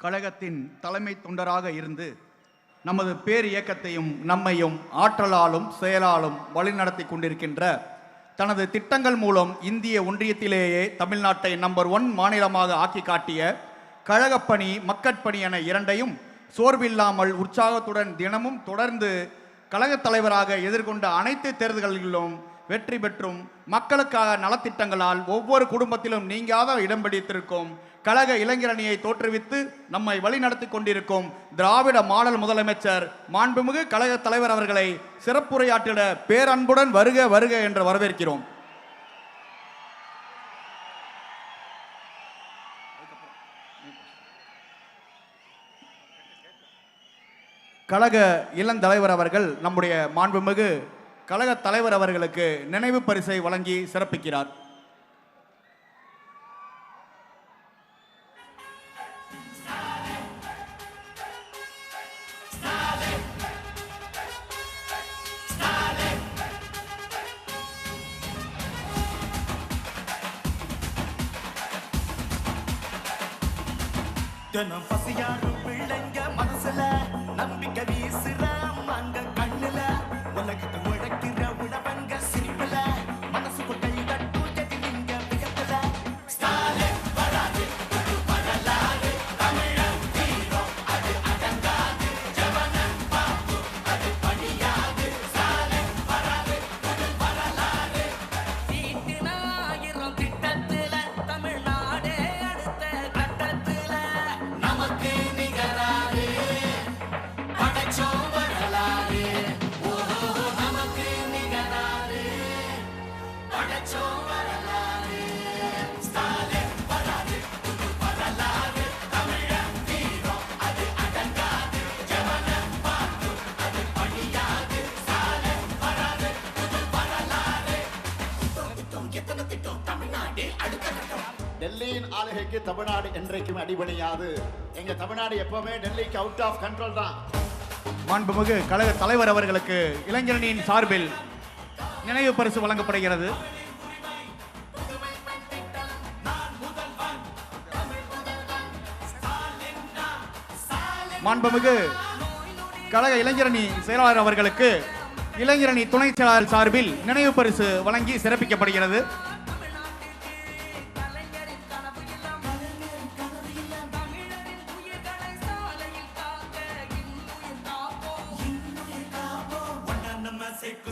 கழகத்தின் தலைமை தொண்டராக இருந்து நமது பேர் இயக்கத்தையும் நம்மையும் ஆற்றலாலும் செயலாலும் வழிநடத்தி கொண்டிருக்கின்ற தனது திட்டங்கள் மூலம் இந்திய ஒன்றியத்திலேயே தமிழ்நாட்டை நம்பர் 1 மாநிலமாக ஆக்கி காட்டிய கழகப்பணி மக்கட்பணி என இரண்டையும் சோர்வில்லாமல் உற்சாகத்துடன் தினமும் தொடர்ந்து கழகத் தலைவராக எதிர்கொண்ட அனைத்து தேர்தல்களிலும் வெற்றி பெற்றும் மக்களுக்காக நலத்திட்டங்களால் ஒவ்வொரு குடும்பத்திலும் நீங்காத இடம் பிடித்திருக்கும் கழக இளைஞரணியை தோற்றுவித்து நம்மை வழிநடத்தி கொண்டிருக்கும் திராவிட மாடல் முதலமைச்சர் மாண்புமிகு கழக தலைவர் அவர்களை சிறப்புரையாற்றிட பேரன்புடன் வருக வருக என்று வரவேற்கிறோம். கழக இளந்தலைவர் அவர்கள் நம்முடைய மாண்புமிகு கழக தலைவர் அவர்களுக்கு நினைவு பரிசை வழங்கி சிறப்பிக்கிறார். தினம் பசியாரும் பிள்ளைங்க மனசுல நம்பிக்கை வீசுற அங்க கண்ணுல உலகத்தை உழைக்கிற உழவங்க சிரிப்புல மனசு கொட்டை கட்டு எதிரிங்க வியப்புல ஸ்டாலின் வராது வரலாறு தமிழன் வீரம் அது அடங்காது ஜவனன் பாப்பு அது பணியாது ஸ்டாலின் வராது வரலாறு வீட்டின 1000 திட்டத்துல தமிழ்நாடே அடுத்த கட்டத்துல நமக்கு நிகராது படைச்சோம் வரலாறு நமக்கு நிகராது படைச்சோம் வரலாறு ஸ்டாலின் வராது வரலாறு தமிழன் வீரம் அது அடங்காது ஜவனன் பாட்டு அது பணியாது ஸ்டாலின் வராது வரலாறு எத்தனை திட்டம் தமிழ்நாடு அடுத்த கட்டம். டெல்லியின் ஆளுகைக்கு தமிழ்நாடு என்றைக்கும் அடிபணியாது. எங்க தமிழ்நாடு எப்பவுமே டெல்லிக்கு அவுட் ஆஃப் கண்ட்ரோல் தான். மாண்புமிகு கழக தலைவர் அவர்களுக்கு இளைஞரணியின் சார்பில் நினைவு பரிசு வழங்கப்படுகிறது. மாண்புமிகு கழக இளைஞரணி செயலாளர் அவர்களுக்கு இளைஞரணி துணை செயலாளர் சார்பில் நினைவு பரிசு வழங்கி சிறப்பிக்கப்படுகிறது.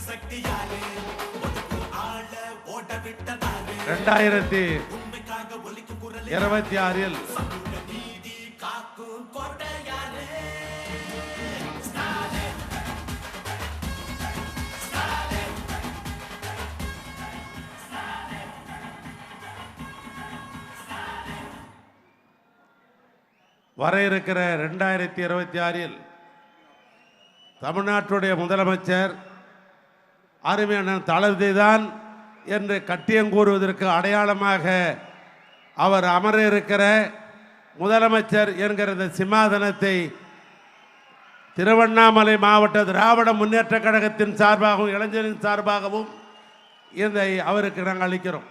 சக்தியாலே 2026 நீதி காக்கும் கோட்டையாலே வர இருக்கிற 2026 தமிழ்நாட்டுடைய முதலமைச்சர் அருமையான தளபதி தான் என்று கட்டியம் கூறுவதற்கு அடையாளமாக அவர் அமர இருக்கிற முதலமைச்சர் என்கிற இந்த சிம்மாசனத்தை திருவண்ணாமலை மாவட்ட திராவிட முன்னேற்ற கழகத்தின் சார்பாகவும் இளைஞரின் சார்பாகவும் இதை அவருக்கு நாங்கள் அளிக்கிறோம்.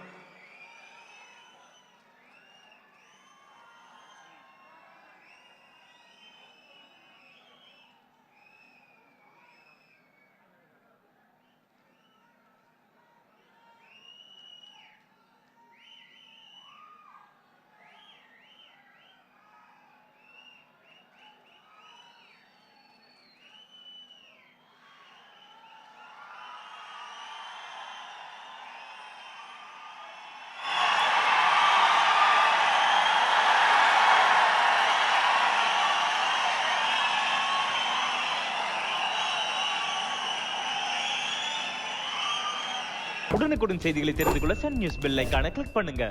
உடனுக்குடன் செய்திகளை தெரிந்து கொள்ள சன் நியூஸ் பெல் ஐகானை கிளிக் பண்ணுங்க.